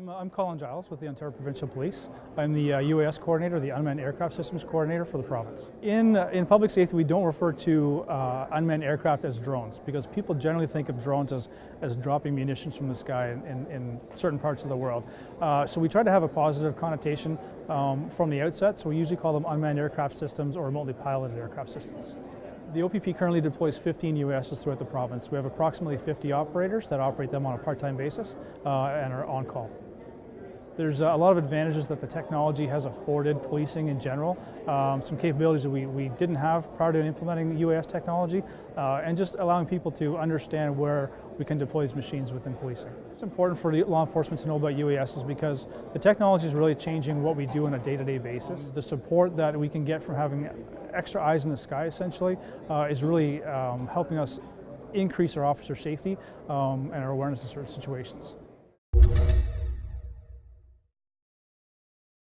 I'm Colin Giles with the Ontario Provincial Police. I'm the UAS coordinator, the unmanned aircraft systems coordinator for the province. In public safety, we don't refer to unmanned aircraft as drones because people generally think of drones as dropping munitions from the sky in certain parts of the world. So we try to have a positive connotation from the outset, so we usually call them unmanned aircraft systems or remotely piloted aircraft systems. The OPP currently deploys 15 UASs throughout the province. We have approximately 50 operators that operate them on a part-time basis and are on call. There's a lot of advantages that the technology has afforded policing in general, some capabilities that we didn't have prior to implementing UAS technology, and just allowing people to understand where we can deploy these machines within policing. It's important for law enforcement to know about UASs because the technology is really changing what we do on a day-to-day basis. The support that we can get from having extra eyes in the sky, essentially, is really helping us increase our officer safety and our awareness of certain situations.